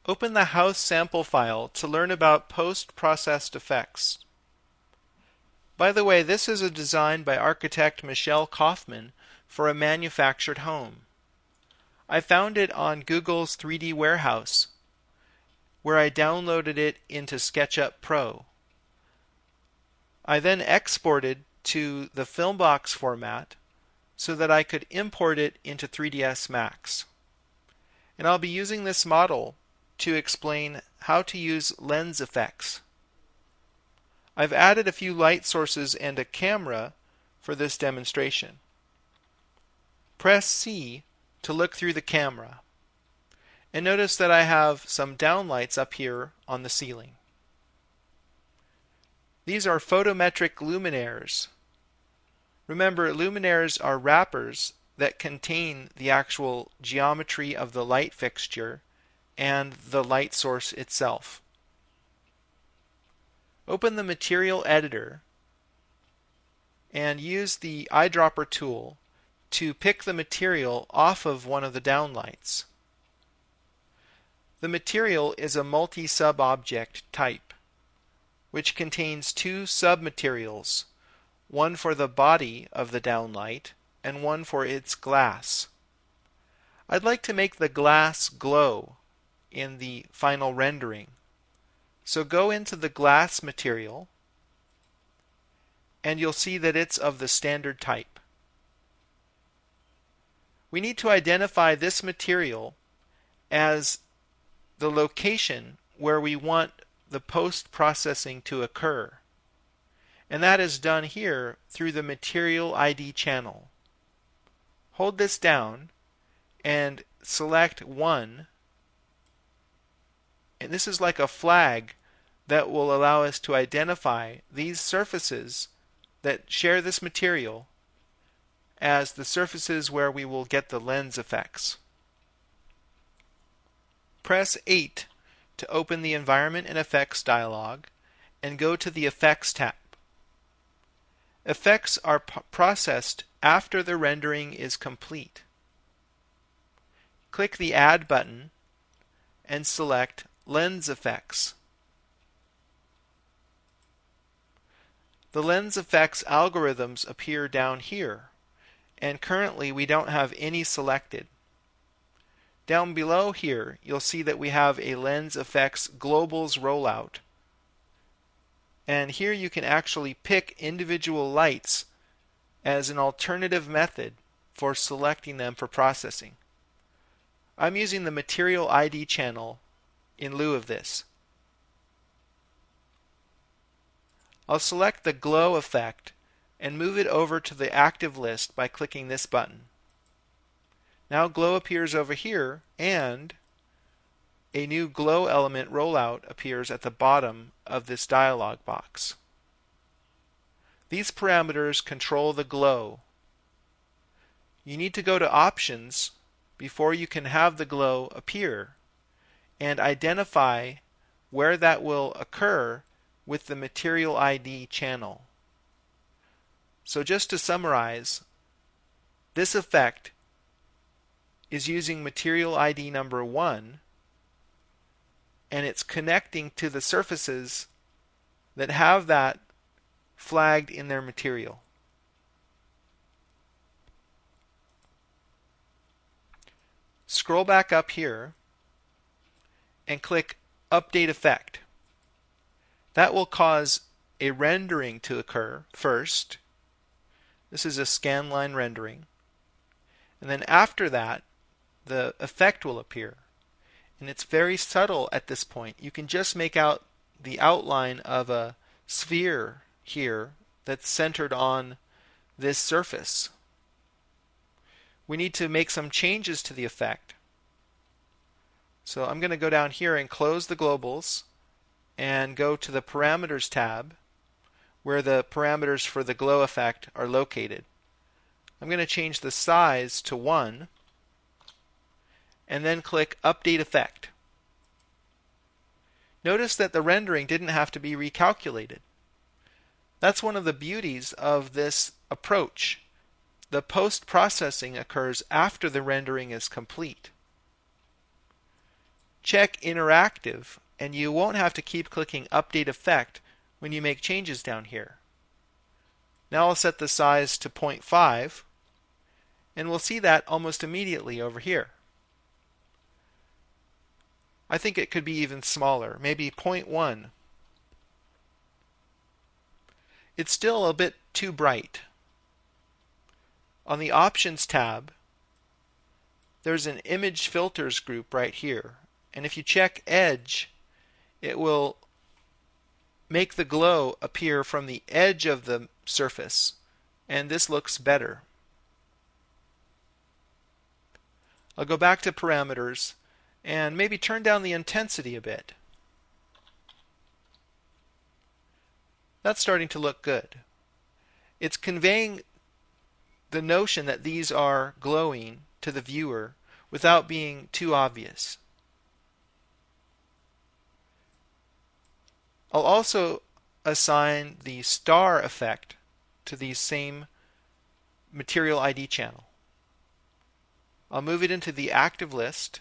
Open the house sample file to learn about post-processed effects. By the way, this is a design by architect Michelle Kaufman for a manufactured home. I found it on Google's 3D Warehouse, where I downloaded it into SketchUp Pro. I then exported to the Filmbox format so that I could import it into 3ds Max. And I'll be using this model to explain how to use lens effects. I've added a few light sources and a camera for this demonstration. Press C to look through the camera. And notice that I have some downlights up here on the ceiling. These are photometric luminaires. Remember, luminaires are wrappers that contain the actual geometry of the light fixture and the light source itself. Open the material editor and use the eyedropper tool to pick the material off of one of the downlights. The material is a multi-sub-object type, which contains two submaterials, one for the body of the downlight and one for its glass. I'd like to make the glass glow in the final rendering. So go into the glass material and you'll see that it's of the standard type. We need to identify this material as the location where we want the post-processing to occur. And that is done here through the Material ID channel. Hold this down and select 1. And this is like a flag that will allow us to identify these surfaces that share this material as the surfaces where we will get the lens effects. Press 8 to open the Environment and Effects dialog and go to the Effects tab. Effects are processed after the rendering is complete. Click the Add button and select Lens Effects. The lens effects algorithms appear down here, and currently we don't have any selected. Down below here, you'll see that we have a lens effects globals rollout. And here you can actually pick individual lights as an alternative method for selecting them for processing. I'm using the Material ID channel in lieu of this. I'll select the glow effect and move it over to the active list by clicking this button. Now glow appears over here and a new glow element rollout appears at the bottom of this dialog box. These parameters control the glow. You need to go to Options before you can have the glow appear and identify where that will occur with the Material ID channel. So just to summarize, this effect is using Material ID number 1 and it's connecting to the surfaces that have that flagged in their material. Scroll back up here and click Update Effect. That will cause a rendering to occur first. This is a scanline rendering. And then after that, the effect will appear. And it's very subtle at this point. You can just make out the outline of a sphere here that's centered on this surface. We need to make some changes to the effect. So I'm going to go down here and close the globals and go to the Parameters tab where the parameters for the glow effect are located. I'm going to change the size to 1 and then click Update Effect. Notice that the rendering didn't have to be recalculated. That's one of the beauties of this approach. The post-processing occurs after the rendering is complete. check interactive, and you won't have to keep clicking Update Effect when you make changes down here. Now I'll set the size to 0.5, and we'll see that almost immediately over here. I think it could be even smaller, maybe 0.1. It's still a bit too bright. On the Options tab, there's an Image Filters group right here. And if you check Edge, it will make the glow appear from the edge of the surface. And this looks better. I'll go back to Parameters and maybe turn down the intensity a bit. That's starting to look good. It's conveying the notion that these are glowing to the viewer without being too obvious. I'll also assign the star effect to the same material ID channel. I'll move it into the active list.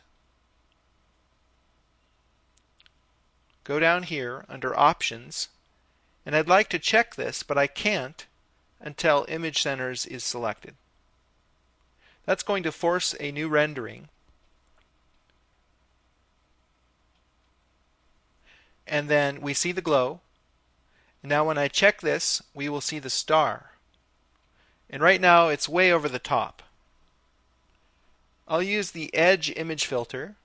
Go down here under Options, and I'd like to check this, but I can't until Image Centers is selected. That's going to force a new rendering. And then we see the glow. Now when I check this, we will see the star. And right now it's way over the top. I'll use the Edge image filter.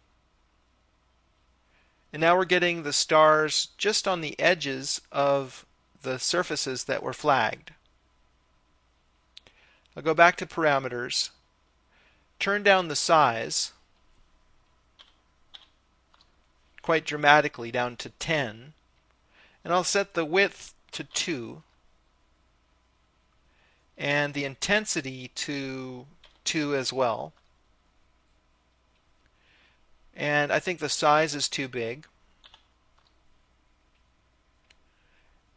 And now we're getting the stars just on the edges of the surfaces that were flagged. I'll go back to Parameters, turn down the size quite dramatically down to 10, and I'll set the width to 2 and the intensity to 2 as well. And I think the size is too big.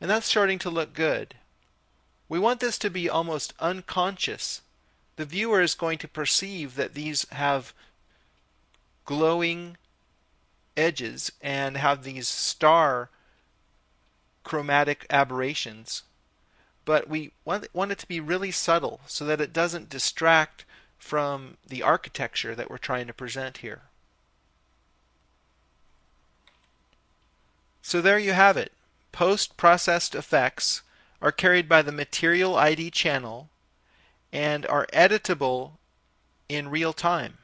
And that's starting to look good. We want this to be almost unconscious. The viewer is going to perceive that these have glowing edges and have these star chromatic aberrations. But we want it to be really subtle so that it doesn't distract from the architecture that we're trying to present here. So there you have it. Post-processed effects are carried by the Material ID channel and are editable in real time.